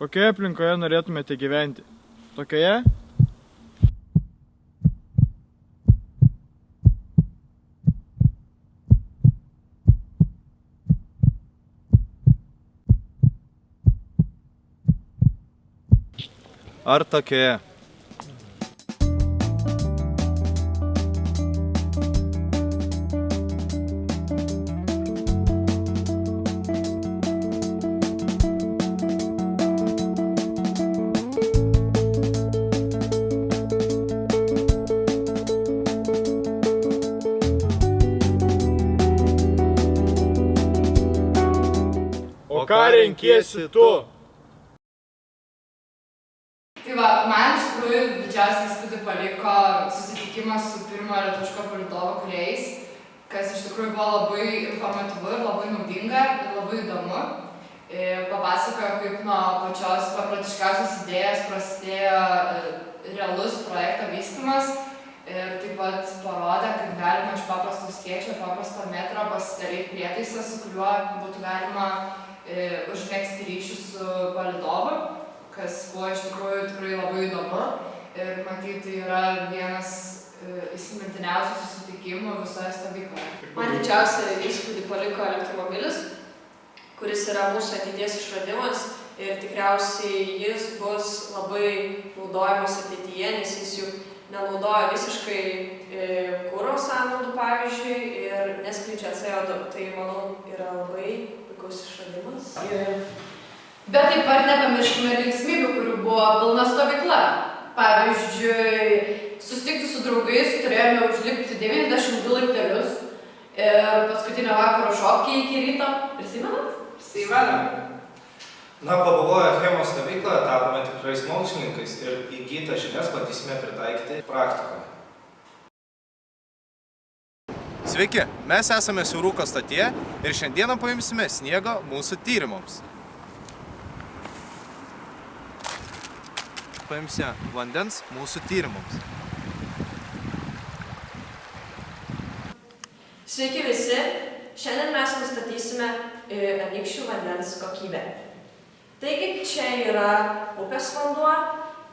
Kokioje aplinkoje norėtumėte gyventi? Tokioje? Ar tokioje? O ką renkiesi tu? Tai va, man iš tikrųjų didžiausią įspūdį paliko susitikimas su pirmo lietuviško palydovo kūrėjais, kas iš tikrųjų buvo labai informatyvu ir labai naudinga ir labai įdomu. Papasakojo, kaip nuo pačios papratiškiausios idėjos prasidėjo realus projekto vystymas ir taip pat parodė, kaip galima iš paprasto skėčio, paprasto metro pasidaryti prietaisą, su kuriuo būtų galima užmegzti ryšių su palydovu, kas buvo iš tikrųjų tikrai labai įdomu ir matyti tai yra vienas įsimintiniausių susitikimų visoje stovykloje. Man didžiausią įspūdį paliko elektromobilis, kuris yra mūsų ateities išradimas ir tikriausiai jis bus labai naudojamas ateityje, nes jis juk nenaudoja visiškai kuro sąnaudų, pavyzdžiui, ir neskleidžia CO2. Tai, manau, yra labai puikus išradimas. Bet taip pat nepamirškime linksmybių, kurių buvo pilna stovykla. Pavyzdžiui, susitikti su draugais turėjome užlipti 92 laiptelius ir paskutinio vakaro šokį iki ryto. Prisimenat? Prisimenam. Na, pabuvoję chemijos stovykloje tapome tikrais mokslininkais ir įgytą žinias bandysime pritaikyti praktikoje. Sveiki, mes esame Siauruko stotyje ir šiandieną paimsime sniego mūsų tyrimams. Paimsime vandens mūsų tyrimams. Sveiki visi! Šiandien mes nustatysime Anykščių vandens kokybę. Taigi, čia yra upės vanduo,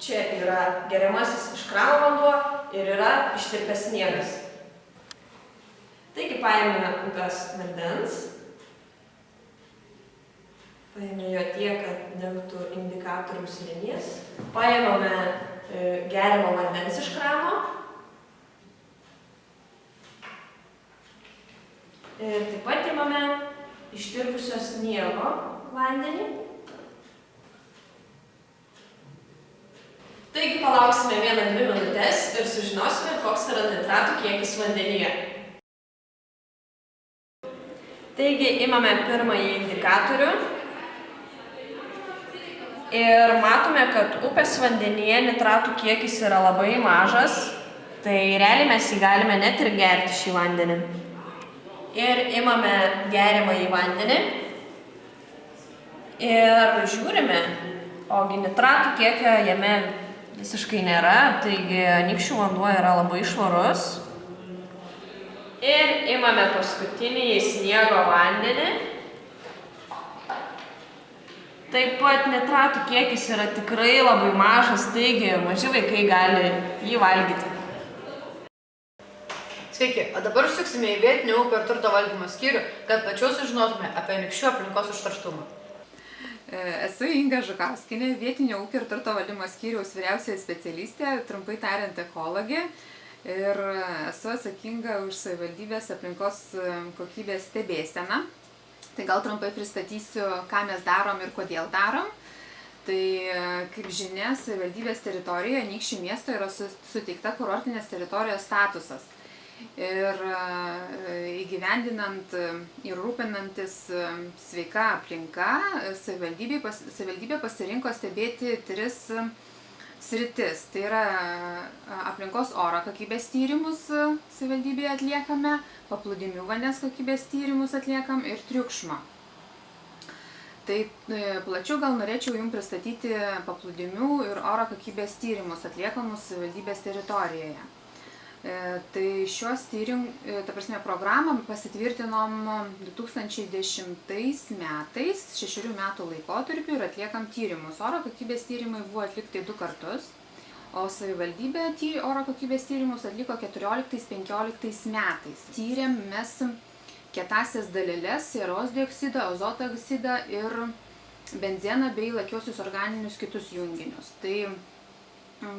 čia yra geriamasis iš krano vanduo ir yra ištirpęs sniegas. Taigi, paėmėme upės vandens. Paėmė jo tiek, kad dengtų indikatoriaus linijas. Paėmėme geriamo vandens iš krano. Ir taip pat imame ištirpusio sniego vandenį. Taigi palauksime 1-2 minutės ir sužinosime, koks yra nitratų kiekis vandenyje. Taigi imame pirmąjį indikatorių. Ir matome, kad upės vandenyje nitratų kiekis yra labai mažas, tai realiai mes jį galime net ir gerti šį vandenį. Ir imame geriamąjį vandenį ir žiūrime, ogi nitratų kiekio jame visiškai nėra, taigi Anykščių vanduo yra labai švarus. Ir imame paskutinį sniego vandenį. Taip pat nitratų kiekis yra tikrai labai mažas, taigi maži vaikai gali jį valgyti. Sveiki, o dabar užsuksime į vietinį upių ir turto valdymo skyrių, kad plačiau sužinotume apie Anykščių aplinkos užterštumą. Esu Inga Žukauskienė, vietinio ūkio ir turto valdymo skyriaus vyriausioji specialistė, trumpai tariant ekologė, ir esu atsakinga už savivaldybės aplinkos kokybės stebėseną. Tai gal trumpai pristatysiu, ką mes darom ir kodėl darom. Tai, kaip žinia, savivaldybės teritorijoje Anykščių miesto yra suteikta kurortinės teritorijos statusas. Ir įgyvendinant ir rūpinantis sveika aplinka, savivaldybė pasirinko stebėti 3 sritis. Tai yra aplinkos oro kokybės tyrimus savivaldybėje atliekame, paplūdimių vandens kokybės tyrimus atliekam ir triukšmo. Tai plačiau gal norėčiau jums pristatyti paplūdimių ir oro kokybės tyrimus atliekamus savivaldybės teritorijoje. Tai šios programą pasitvirtinom 2010 metais, 6 metų laikotarpiu ir atliekam tyrimus. Oro kokybės tyrimai buvo atlikti 2 kartus, o savivaldybė oro kokybės tyrimus atliko 14-15 metais. Tyrėm mes kietąsias daleles, sieros dioksidą, azoto oksidą ir benzeną bei lakiuosius organinius kitus junginius. Tai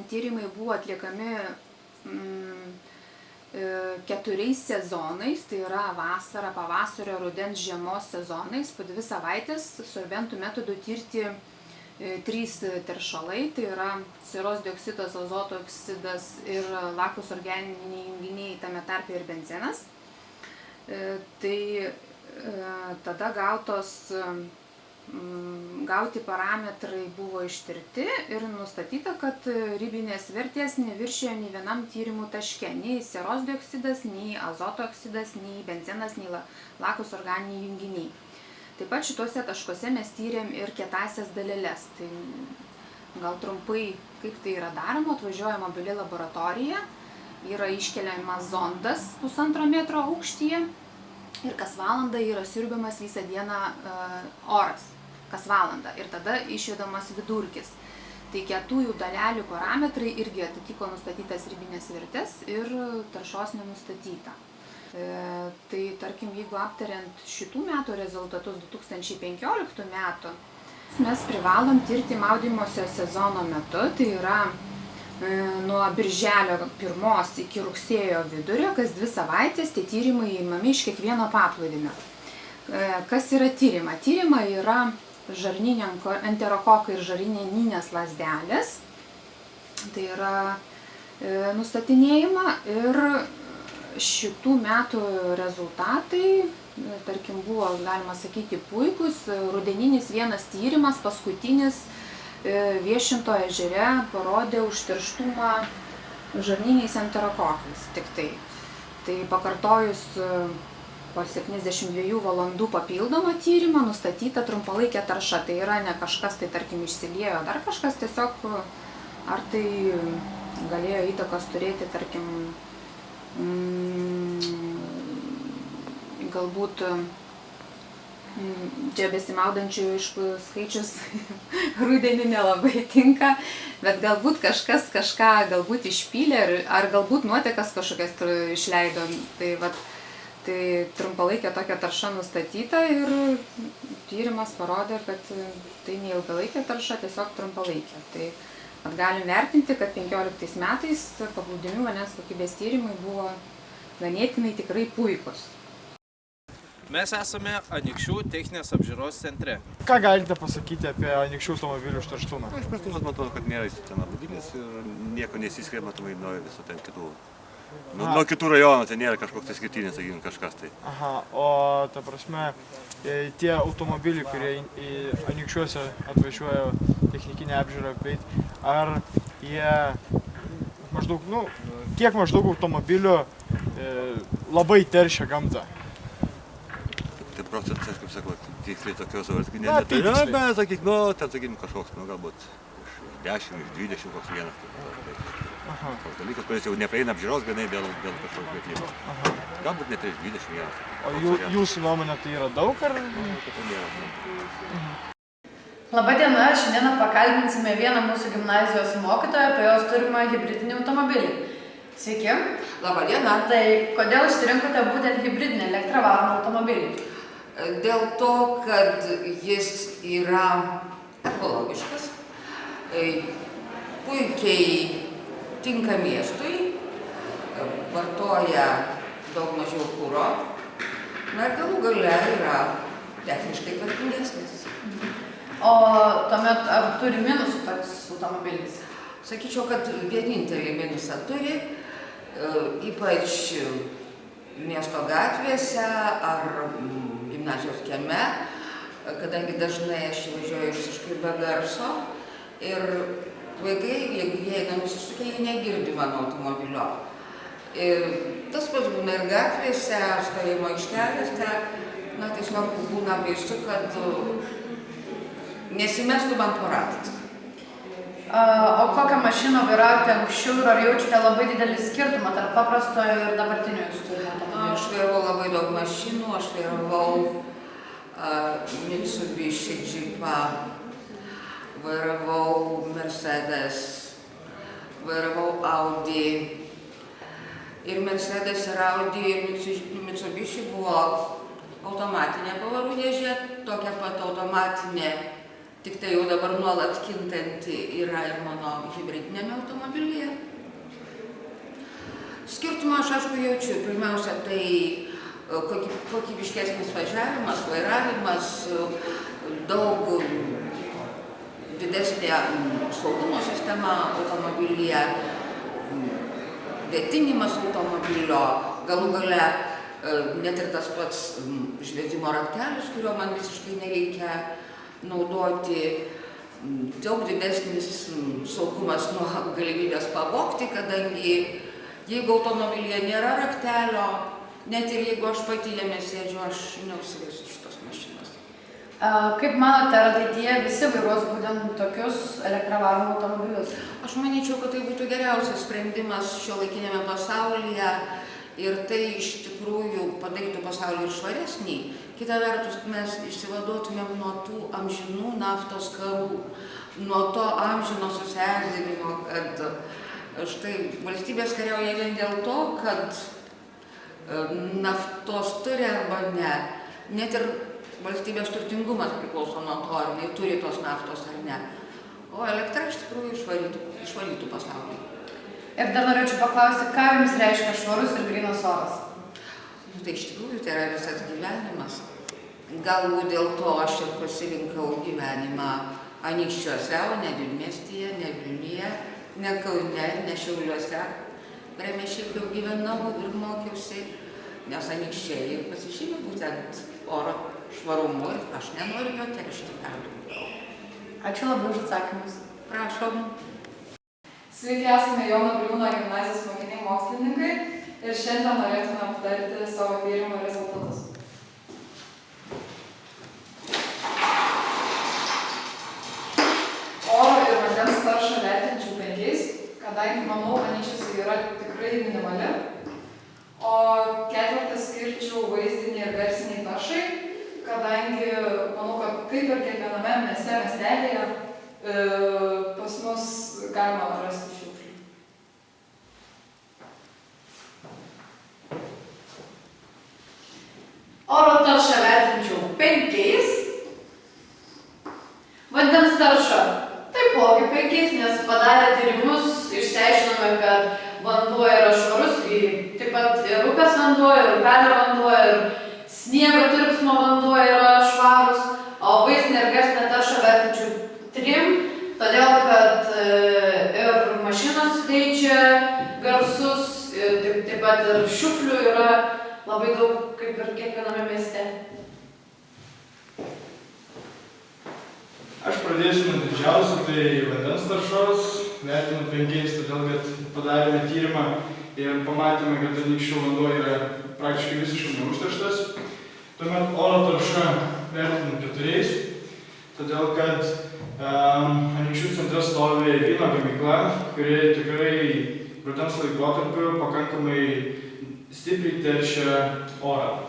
tyrimai buvo atliekami 4 sezonais, tai yra vasara, pavasario, rudens, žiemos sezonais, po 2 savaitės sorbentų metodu tirti 3 teršalai, tai yra sieros dioksidas, azoto oksidas ir lakūs organiniai junginiai, tame tarpe ir benzenas. Tai tada gauti parametrai buvo ištirti ir nustatyta, kad ribinės vertės neviršijo nei vienam tyrimų taške, nei sieros dioksidas, nei azoto oksidas, nei benzenas, nei lakūs organiniai junginiai. Taip pat šituose taškuose mes tyrėm ir kietąsias daleles. Tai gal trumpai, kaip tai yra daroma, atvažiuoja mobili laboratorija, yra iškeliamas zondas 1,5 metro aukštyje ir kas valandą yra siurbiamas visą dieną oras. Kas valandą ir tada išvedamas vidurkis. Tai kietųjų dalelių parametrai irgi atitiko nustatytas ribinės vertės ir taršos nenustatyta. Tai tarkim, jeigu aptariant šitų metų rezultatus 2015 metų, mes privalom tirti maudymosi sezono metu, tai yra nuo birželio 1 iki rugsėjo vidurio, kas 2 savaitės tie tyrimai įmami iš kiekvieno paplūdimio. Kas yra tyrima? Tyrima yra žarninio enterokokai ir žarninės lazdelės, tai yra nustatinėjama ir šitų metų rezultatai, tarkim, buvo, galima sakyti, puikus. Rudeninis vienas tyrimas, paskutinis Viešinto ežere, parodė užterštumą žarniniais enterokokais tik tai. Tai pakartojus po 72 valandų papildomą tyrimą nustatyta trumpalaikė tarša. Tai yra ne kažkas, tai tarkim išsiliejo dar kažkas, tiesiog ar tai galėjo įtakos turėti, tarkim, galbūt čia besimaudančių skaičius rudenį nelabai tinka, bet galbūt kažkas kažką galbūt išpylė ar galbūt nuotekas kažkokias išleido. Tai trumpalaikė tokia tarša nustatyta ir tyrimas parodė, kad tai ne ilgalaikė tarša, tiesiog trumpalaikė. Tai galim vertinti, kad 15 metais paplūdimių vandens kokybės tyrimai buvo ganėtinai tikrai puikus. Mes esame Anykščių techninės apžiūros centre. Ką galite pasakyti apie Anykščių automobilių užterštumą? Iš pirštumas matau, kad nėra ten apdilis ir nieko nesiskiria matomai nuo visų ten kitų. Nuo kitų rajonų tai nėra kažkoks išskirtinis, sakykime, kažkas tai. Aha, o ta prasme, tie automobiliai, kurie į Anykščiuose atvažiuoja technikinę apžiūrą, ar jie maždaug, kiek maždaug automobilių labai teršia gamtą? Tai procentas, kaip sakau, tiksliai tokios vartkinės neturiu, bet sakykime, kažkoks, galbūt iš 10, iš 20 koks vienas. Toks dalykas, kuris jau nepraeina apžiūros ganai dėl kažkokio veikimo. Galbūt net iš 21. O jūsų nuomonė tai yra daug ar? Labadiena, šiandieną pakalbinsime vieną mūsų gimnazijos mokytoją apie jos turimą hibridinį automobilį. Sveiki. Labadiena. Tai kodėl išsirinkote būtent hibridinį elektrą varomą automobilį? Dėl to, kad jis yra ekologiškas, puikiai tinka miestui, vartoja daug mažiau kuro, na ir galų gale yra techniškai tvarkingesnis. O tuomet ar turi minusų toks automobilis? Sakyčiau, kad vienintelį minusą turi, ypač miesto gatvėse ar gimnazijos kieme, kadangi dažnai aš važiuoju visiškai be garso ir vaikai, jeigu jie eina nusisukę, jie negirdi mano automobilio. Ir tas pats būna ir gatvėse, stovėjimo aikštelėse, tiesiog būna baisu, kad nesimestų man po ratais. O kokią mašiną vairavote anksčiau ir ar jaučiate labai didelį skirtumą tarp paprastojo ir dabartinio jūsų turimų automobilių? Aš vairavau labai daug mašinų, aš vairavau Mitsubishi Jeepą, vairavau Mercedes, vairavau Audi. Ir Mercedes ir Audi ir Mitsubishi buvo automatinė pavarų dėžė, tokia pat automatinė, tik tai jau dabar nuolat kintanti yra ir mano hibridinėme automobilyje. Skirtumą aš aišku jaučiu. Pirmiausia, tai kokybiškesnis važiavimas, vairavimas, daug didesnė saugumo sistema automobilyje, vėtinimas automobilio, galų gale net ir tas pats išvedimo raktelis, kurio man visiškai nereikia naudoti, daug didesnis saugumas nuo galimybės pavogti, kadangi jeigu automobilyje nėra raktelio, net ir jeigu aš pati jame sėdžiu, aš neužsivesiu šitos mašinos. Kaip manote, ar ateityje visi vairuos būtent tokius elektravaromų automobilius? Aš manyčiau, kad tai būtų geriausias sprendimas šiuolaikiniame pasaulyje ir tai iš tikrųjų padarytų pasaulį ir švaresnį. Kita vertus, mes išsivaduotumėm nuo tų amžinų naftos karų, nuo to amžino susierzinimo, kad štai valstybės kariauja vien dėl to, kad naftos turi arba ne. Net ir valstybės turtingumas priklauso nuo to, ar jinai turi tos naftos ar ne. O elektra iš tikrųjų išvalytų pasaulį. Ir dar norėčiau paklausti, ką jums reiškia švarus ir grynas oras? Tai iš tikrųjų tai yra visas gyvenimas. Galbūt dėl to aš ir pasirinkau gyvenimą Anykščiuose, o ne Didmiestyje, ne Vilniuje, ne Kaune, ne Šiauliuose, kuriame šiaip jau gyvenau ir mokiausi, nes Anykščiai pasižymė būtent oro švarumu ir aš nenoriu jo teršti per daug. Ačiū labai už atsakymus. Prašom. Sveiki, esame Jono Biliūno gimnazijos mokiniai mokslininkai ir šiandien norėtume aptarti savo tyrimo rezultatus. Oro ir vandens taršą vertinčiau 5, kadangi, manau, Anykščiuose yra tikrai minimali. O 4 skirčiau vaizdiniai ir garsiniai taršai, kadangi, manau, kad kaip ir kiekviename mieste, miestelėje, pas mus galima rasti šiukšlių. Oro taršą vertinčiau 5, vandens taršą taipogi 5, nes padarę tyrimus išsiaiškinome, kad vanduo yra švarus, taip pat ir upės vanduo, ir upelio vanduo, ir sniego tirpsmo vanduo yra švarus, o vaizdinę ir garsinę taršą vertinčiau 3, todėl kad ir mašinos skleidžia garsus, taip pat ir šiukšlių yra labai daug, kaip ir kiekviename mieste. Aš pradėsiu nuo didžiausių, tai vandens taršos, vertinu 5, todėl kad padarėme tyrimą ir pamatėme, kad Anykščių vanduo yra praktiškai visiškai neužterštas. Tuomet oro tarša vertinu 4, todėl kad Anykščių centre stovi vyno gamykla, kuri tikrai rudens laikotarpiu pakankamai stipriai teršia orą.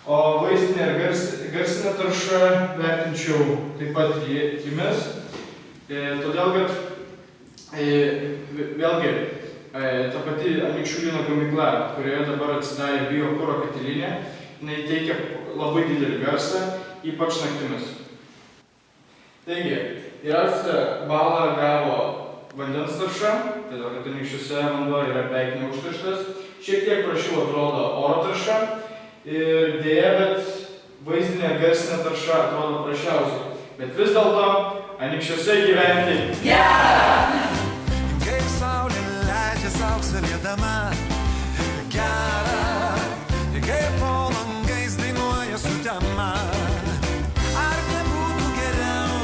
O vaizdinę ir garsinę taršą vertinčiau taip pat 3, todėl kad vėlgi ta pati Anykščių vyno gamykla, kurioje dabar atsidarė biokuro katilinė, jinai teikia labai didelį garsą, ypač naktimis. Taigi, geriausią balą gavo vandens tarša, todėl kad Anykščiuose vanduo yra beveik neužterštas. Šiek tiek prašiau atrodo oro tarša ir dėja, bet vaizdinė ir garsinė tarša atrodo prašiausiai. Bet vis dėlto Anykščiuose gyventi gera! Kaip saulė leidžia sausarėdama gera, kaip po langais dainuoja sutema. Ar nebūtų geriau,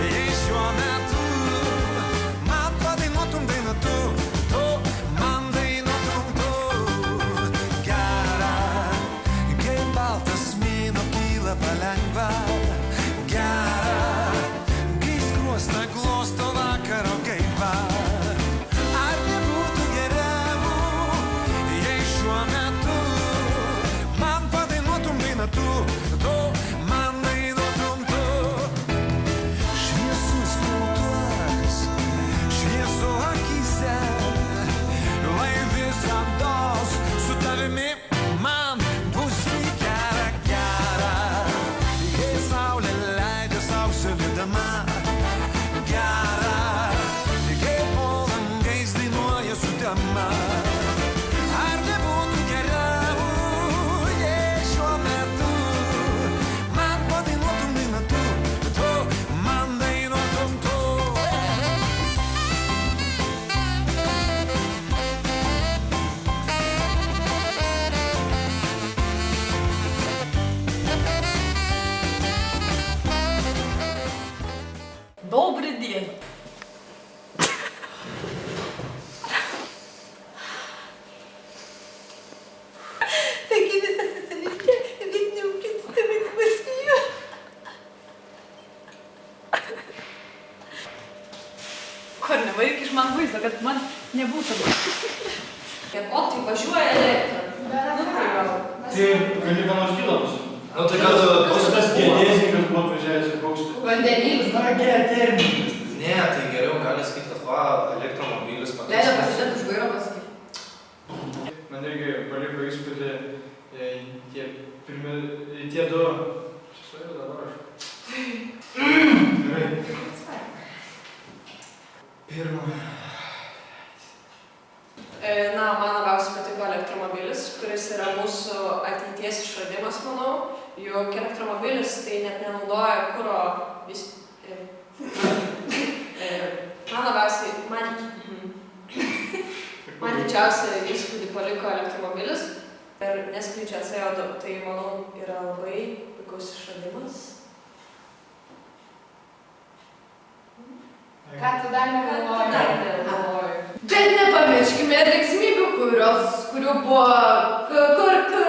jei šiuo metu man padainuotum dainą tu man dainuotum tu. Gera, kaip baltas mėnuo kyla palengva. Gera, kai skruostą glosto uosto vakaro gaiva. Ar nebūtų geriau, jei šiuo metu man padainuotum dainą tu man dainuotum tu. Šviesus plautuos, šviesu akyse, lai visados su tavimi man bus tik gera, gera. Jei saulė leidžia sau sėdėdama, gera. Kai po langais dainuoja sutema. Ar nebūtų geriau, jei šiuo metu man padainuotum dainą tu man dainuotum tu. Добрый день. Такі вся соціалістя, від не представити Москву. Korne, varyk iš man vaizdo, kad man nebūtų. O tai važiuoja elektra. Nu tai gal. Tai gali ką nors kito pasakyti. Nu tai kad Koks tas gėdėsininkas buvo atvažiavęs į paukštį? Vandenilis. Terminas. ne, tai geriau gali sakyti, kad va, elektromobilis Leido pasidėti už vairo pasakyti. Man irgi paliko įspūdį tie du. Šis dabar aš. Gerai. Pirma. Na, man labiausiai patiko elektromobilis, kuris yra mūsų ateities išradimas, manau. Juk elektromobilis tai net nenaudoja kuro vis... Man labiausiai, man didžiausią įspūdį paliko elektromobilis ir neskleidžia CO2, tai manau yra labai puikus išradimas. Ką tu dar negalvoji? Bet nepamirškime ir linksmybių, kurių buvo, kur